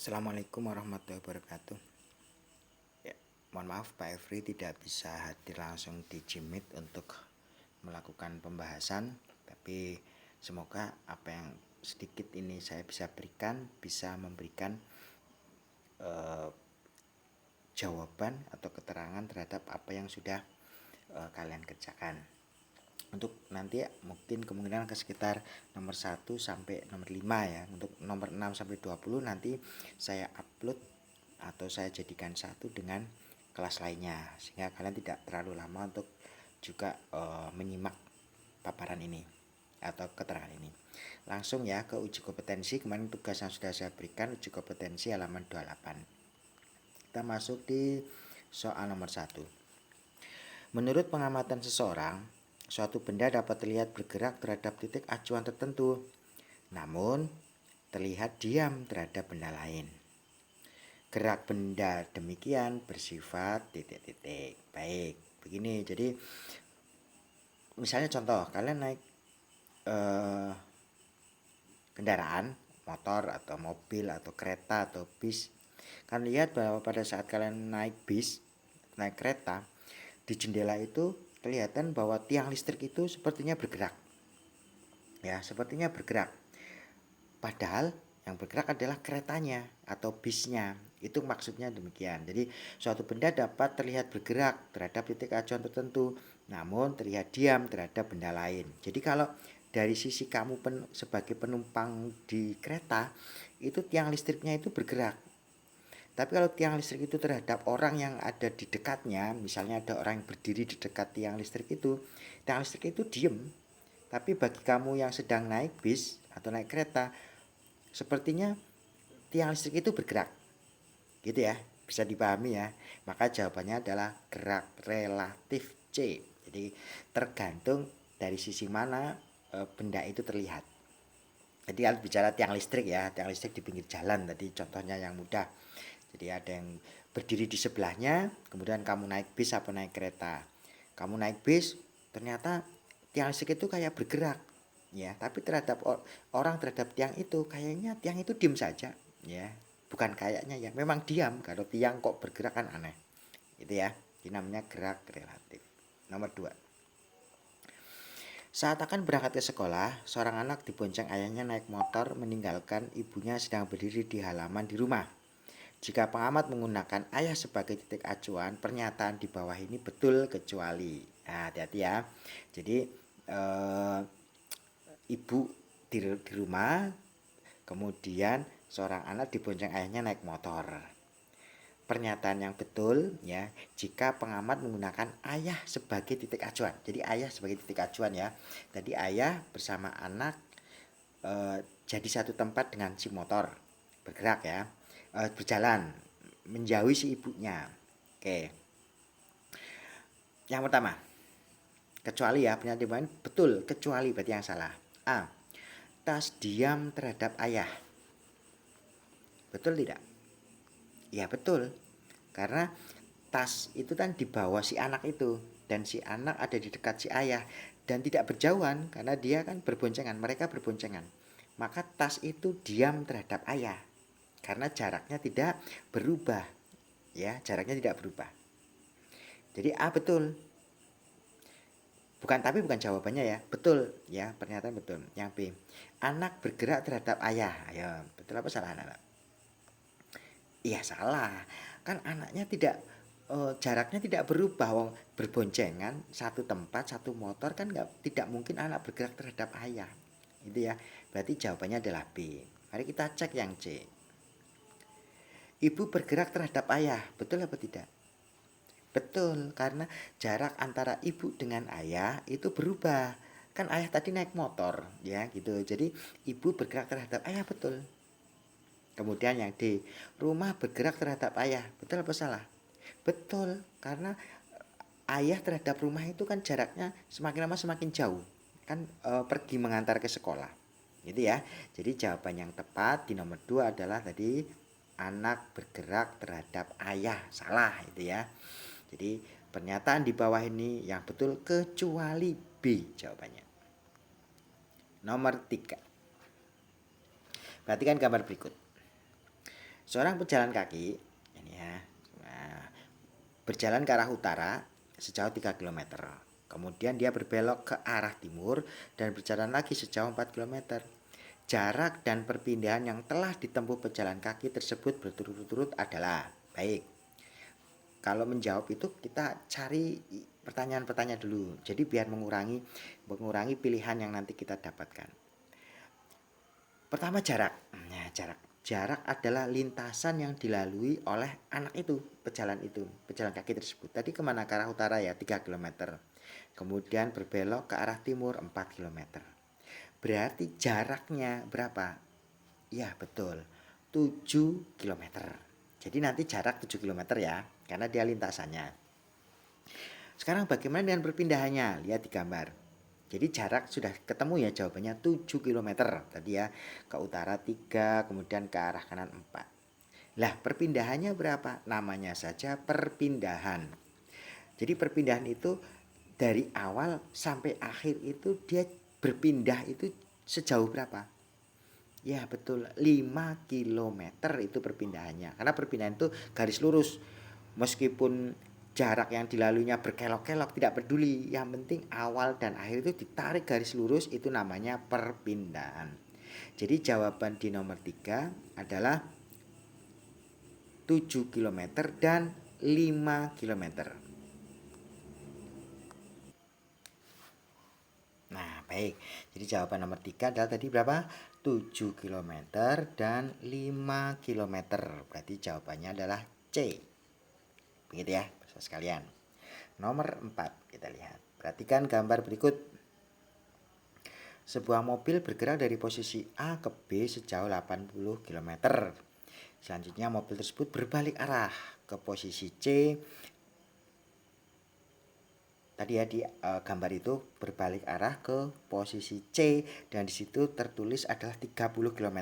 Assalamualaikum warahmatullahi wabarakatuh. Ya, mohon maaf Pak Evri tidak bisa hadir langsung di Jimit untuk melakukan pembahasan, tapi semoga apa yang sedikit ini saya bisa berikan bisa memberikan eh, jawaban atau keterangan terhadap apa yang sudah kalian kerjakan. Untuk nanti mungkin kemungkinan ke sekitar nomor 1 sampai nomor 5 ya. Untuk nomor 6 sampai 20 nanti saya upload atau saya jadikan satu dengan kelas lainnya sehingga kalian tidak terlalu lama untuk juga menyimak paparan ini atau keterangan ini. Langsung ya ke uji kompetensi. Kemarin tugas yang sudah saya berikan uji kompetensi halaman 28. Kita masuk di soal nomor 1. Menurut pengamatan seseorang, suatu benda dapat terlihat bergerak terhadap titik acuan tertentu, namun terlihat diam terhadap benda lain. Gerak benda demikian bersifat titik-titik. Baik, begini. Jadi misalnya contoh, kalian naik kendaraan, motor atau mobil atau kereta atau bis. Kalian lihat bahwa pada saat kalian naik bis, naik kereta, di jendela itu kelihatan bahwa tiang listrik itu sepertinya bergerak. Ya, sepertinya bergerak. Padahal yang bergerak adalah keretanya atau bisnya. Itu maksudnya demikian. Jadi suatu benda dapat terlihat bergerak terhadap titik acuan tertentu, namun terlihat diam terhadap benda lain. Jadi kalau dari sisi kamu sebagai penumpang di kereta, itu tiang listriknya itu bergerak. Tapi kalau tiang listrik itu terhadap orang yang ada di dekatnya, misalnya ada orang yang berdiri di dekat tiang listrik itu, tiang listrik itu diem. Tapi bagi kamu yang sedang naik bis atau naik kereta, sepertinya tiang listrik itu bergerak. Gitu ya, bisa dipahami ya. Maka jawabannya adalah gerak relatif C. Jadi tergantung dari sisi mana benda itu terlihat. Jadi kalau bicara tiang listrik ya, tiang listrik di pinggir jalan tadi contohnya yang mudah. Jadi ada yang berdiri di sebelahnya, kemudian kamu naik bis atau naik kereta. Kamu naik bis, ternyata tiang listrik itu kayak bergerak, ya. Tapi terhadap orang terhadap tiang itu, kayaknya tiang itu diam saja, ya. Bukan kayaknya ya, memang diam. Kalau tiang kok bergerak kan aneh, itu ya. Ini namanya gerak relatif. Nomor 2. Saat akan berangkat ke sekolah, seorang anak dibonceng ayahnya naik motor meninggalkan ibunya sedang berdiri di halaman di rumah. Jika pengamat menggunakan ayah sebagai titik acuan, pernyataan di bawah ini betul kecuali. Nah, hati-hati ya. Jadi ibu di rumah, kemudian seorang anak dibonceng ayahnya naik motor. Pernyataan yang betul ya, jika pengamat menggunakan ayah sebagai titik acuan. Jadi ayah sebagai titik acuan ya. Tadi ayah bersama anak jadi satu tempat dengan si motor, bergerak ya, berjalan menjauhi si ibunya. Oke. Yang pertama, kecuali ya, pernyataan betul, kecuali berarti yang salah. A. Tas diam terhadap ayah. Betul tidak? Ya betul. Karena tas itu kan di bawah si anak itu, dan si anak ada di dekat si ayah dan tidak berjauhan karena dia kan berboncengan, mereka berboncengan. Maka tas itu diam terhadap ayah karena jaraknya tidak berubah. Ya, jaraknya tidak berubah. Jadi A betul. Bukan jawabannya ya. Betul ya, pernyataan betul. Yang B. Anak bergerak terhadap ayah. Ayo, betul apa salah anak? Iya salah. Kan anaknya tidak jaraknya tidak berubah, wong berboncengan satu tempat satu motor kan tidak mungkin anak bergerak terhadap ayah. Itu ya. Berarti jawabannya adalah B. Mari kita cek yang C. Ibu bergerak terhadap ayah. Betul apa tidak? Betul, karena jarak antara ibu dengan ayah itu berubah. Kan ayah tadi naik motor, ya gitu. Jadi ibu bergerak terhadap ayah, betul. Kemudian yang D, rumah bergerak terhadap ayah. Betul apa salah? Betul, karena ayah terhadap rumah itu kan jaraknya semakin lama semakin jauh. Kan pergi mengantar ke sekolah. Gitu ya. Jadi jawaban yang tepat di nomor 2 adalah tadi anak bergerak terhadap ayah. Salah itu ya. Jadi pernyataan di bawah ini yang betul kecuali B jawabannya. Nomor 3. Perhatikan gambar berikut. Seorang pejalan kaki ini ya, nah, berjalan ke arah utara sejauh 3 kilometer. Kemudian dia berbelok ke arah timur dan berjalan lagi sejauh 4 kilometer. Jarak dan perpindahan yang telah ditempuh pejalan kaki tersebut berturut-turut adalah baik. Kalau menjawab itu kita cari pertanyaan-pertanyaan dulu. Jadi biar mengurangi pilihan yang nanti kita dapatkan. Pertama jarak. Nah, jarak adalah lintasan yang dilalui oleh anak itu, pejalan kaki tersebut. Tadi kemana? Ke arah utara ya, 3 kilometer. Kemudian berbelok ke arah timur 4 kilometer. Berarti jaraknya berapa? Ya betul, 7 kilometer. Jadi nanti jarak 7 kilometer ya, karena dia lintasannya. Sekarang bagaimana dengan perpindahannya? Lihat di gambar. Jadi jarak sudah ketemu ya, jawabannya 7 kilometer. Tadi ya, ke utara 3, kemudian ke arah kanan 4. Lah perpindahannya berapa? Namanya saja perpindahan. Jadi perpindahan itu dari awal sampai akhir itu dia berpindah itu sejauh berapa? Ya betul, 5 kilometer itu perpindahannya. Karena perpindahan itu garis lurus. Meskipun jarak yang dilaluinya berkelok-kelok tidak peduli. Yang penting awal dan akhir itu ditarik garis lurus, itu namanya perpindahan. Jadi jawaban di nomor 3 adalah 7 kilometer dan 5 kilometer. Nah, baik. Jadi jawaban nomor 3 adalah tadi berapa? 7 km dan 5 km. Berarti jawabannya adalah C. Begitu ya, saudara sekalian. Nomor 4 kita lihat. Perhatikan gambar berikut. Sebuah mobil bergerak dari posisi A ke B sejauh 80 km. Selanjutnya mobil tersebut berbalik arah ke posisi C. Tadi ya di gambar itu berbalik arah ke posisi C dan di situ tertulis adalah 30 km.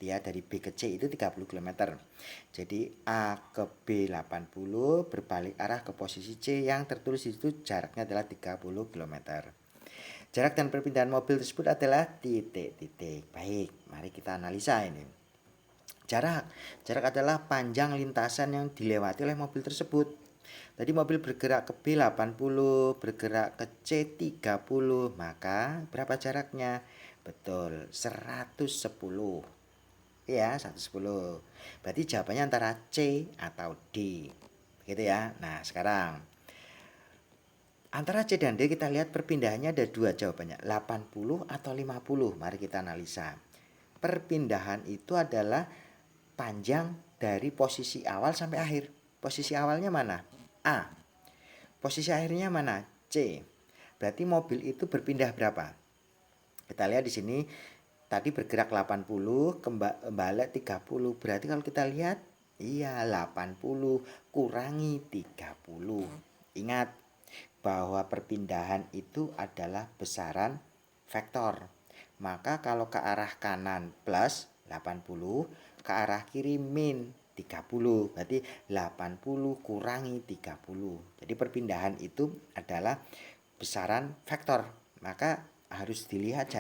Dia dari B ke C itu 30 km. Jadi A ke B 80, berbalik arah ke posisi C yang tertulis di situ jaraknya adalah 30 km. Jarak dan perpindahan mobil tersebut adalah titik-titik. Baik, mari kita analisa ini. Jarak adalah panjang lintasan yang dilewati oleh mobil tersebut. Tadi mobil bergerak ke B 80, bergerak ke C 30, maka berapa jaraknya? Betul, 110. Ya, 110. Berarti jawabannya antara C atau D. Begitu ya. Nah, sekarang antara C dan D kita lihat perpindahannya ada dua jawabannya, 80 atau 50. Mari kita analisa. Perpindahan itu adalah panjang dari posisi awal sampai akhir. Posisi awalnya mana? A. Posisi akhirnya mana? C. Berarti mobil itu berpindah berapa? Kita lihat di sini tadi bergerak 80, kembali 30. Berarti kalau kita lihat, iya 80 kurangi 30. Ingat bahwa perpindahan itu adalah besaran vektor. Maka kalau ke arah kanan plus 80, ke arah kiri min 30. Berarti 80 kurangi 30. Jadi perpindahan itu adalah besaran vektor. Maka harus dilihat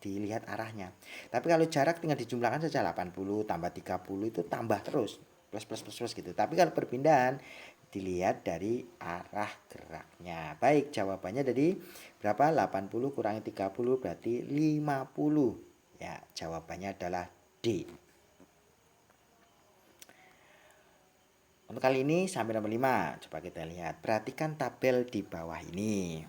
dilihat arahnya. Tapi kalau jarak tinggal dijumlahkan saja, 80 tambah 30 itu tambah terus. Plus gitu. Tapi kalau perpindahan dilihat dari arah geraknya. Baik, jawabannya dari berapa? 80 kurangi 30 berarti 50. Ya, jawabannya adalah D. Untuk kali ini sampai nomor 5. Coba kita lihat. Perhatikan tabel di bawah ini.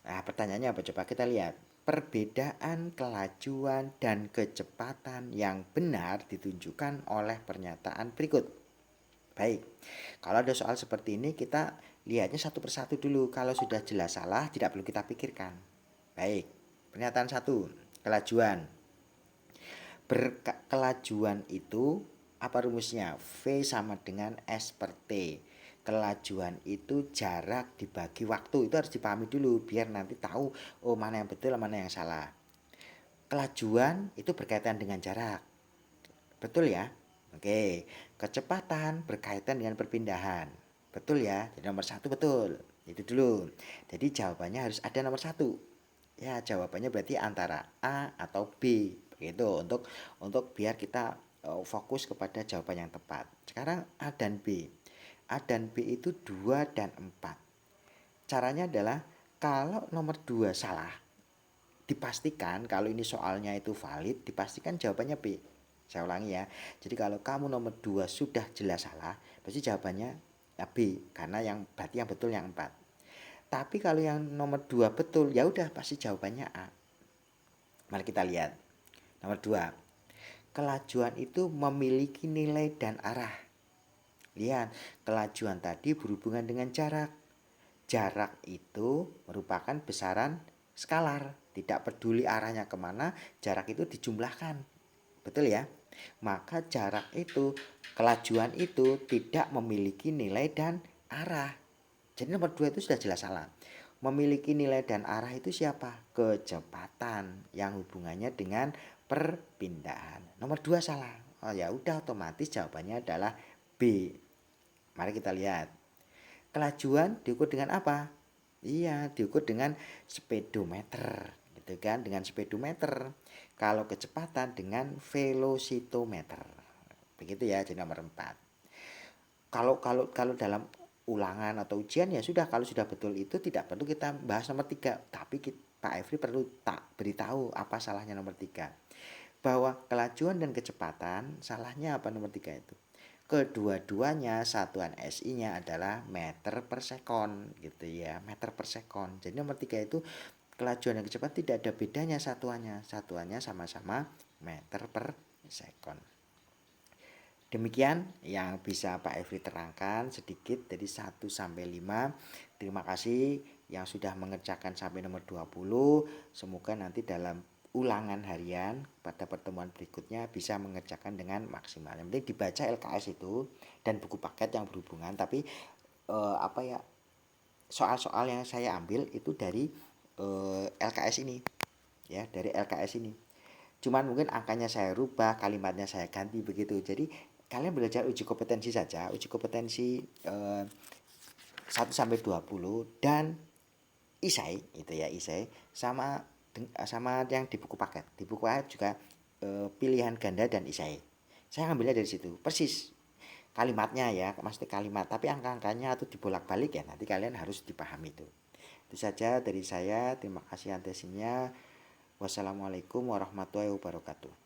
Nah, pertanyaannya apa? Coba kita lihat. Perbedaan kelajuan dan kecepatan yang benar ditunjukkan oleh pernyataan berikut. Baik, kalau ada soal seperti ini kita lihatnya satu persatu dulu. Kalau sudah jelas salah tidak perlu kita pikirkan. Baik, pernyataan 1, kelajuan. Kelajuan itu apa rumusnya? V sama dengan S per T. Kelajuan itu jarak dibagi waktu. Itu harus dipahami dulu biar nanti tahu mana yang betul mana yang salah. Kelajuan itu berkaitan dengan jarak. Betul ya? Oke, kecepatan berkaitan dengan perpindahan. Betul ya? Jadi nomor 1 betul. Itu dulu. Jadi jawabannya harus ada nomor 1. Ya, jawabannya berarti antara A atau B. Begitu untuk biar kita fokus kepada jawaban yang tepat. Sekarang A dan B. A dan B itu 2 dan 4. Caranya adalah kalau nomor 2 salah, dipastikan kalau ini soalnya itu valid, dipastikan jawabannya B. Saya ulangi ya. Jadi kalau kamu nomor 2 sudah jelas salah, pasti jawabannya B, karena yang berarti yang betul yang 4. Tapi kalau yang nomor 2 betul, ya udah pasti jawabannya A. Mari kita lihat. Nomor 2. Kelajuan itu memiliki nilai dan arah. Lihat, kelajuan tadi berhubungan dengan jarak. Jarak itu merupakan besaran skalar. Tidak peduli arahnya kemana, jarak itu dijumlahkan. Betul ya? Maka jarak itu, kelajuan itu tidak memiliki nilai dan arah. Jadi nomor 2 itu sudah jelas salah. Memiliki nilai dan arah itu siapa? Kecepatan yang hubungannya dengan perpindahan. Nomor 2 salah. Oh ya udah, otomatis jawabannya adalah B. Mari kita lihat. Kelajuan diukur dengan apa? Iya, diukur dengan speedometer, gitu kan? Dengan speedometer. Kalau kecepatan dengan velocitometer. Begitu ya, jadi nomor 4. Kalau dalam ulangan atau ujian ya sudah, kalau sudah betul itu tidak perlu kita bahas nomor 3, tapi Pak Efri perlu tak beritahu apa salahnya nomor 3. Bahwa kelajuan dan kecepatan salahnya apa nomor 3 itu? Kedua-duanya satuan SI-nya adalah meter per sekon gitu ya, meter per sekon. Jadi nomor 3 itu kelajuan dan kecepatan tidak ada bedanya satuannya. Satuannya sama-sama meter per sekon. Demikian yang bisa Pak Efri terangkan sedikit dari 1 sampai 5. Terima kasih yang sudah mengerjakan sampai nomor 20. Semoga nanti dalam ulangan harian pada pertemuan berikutnya bisa mengerjakan dengan maksimal. Yang penting dibaca LKS itu dan buku paket yang berhubungan, tapi soal-soal yang saya ambil itu dari LKS ini ya, dari LKS ini. Cuman mungkin angkanya saya rubah, kalimatnya saya ganti begitu. Jadi kalian belajar uji kompetensi saja, uji kompetensi 1 sampai 20 dan isai itu ya, isai sama yang di buku paket. Di buku paket juga pilihan ganda dan isai. Saya ambilnya dari situ. Persis kalimatnya ya, maksudnya kalimat, tapi angka-angkanya atau dibolak-balik ya, nanti kalian harus dipahami itu. Itu saja dari saya. Terima kasih atensinya. Wassalamualaikum warahmatullahi wabarakatuh.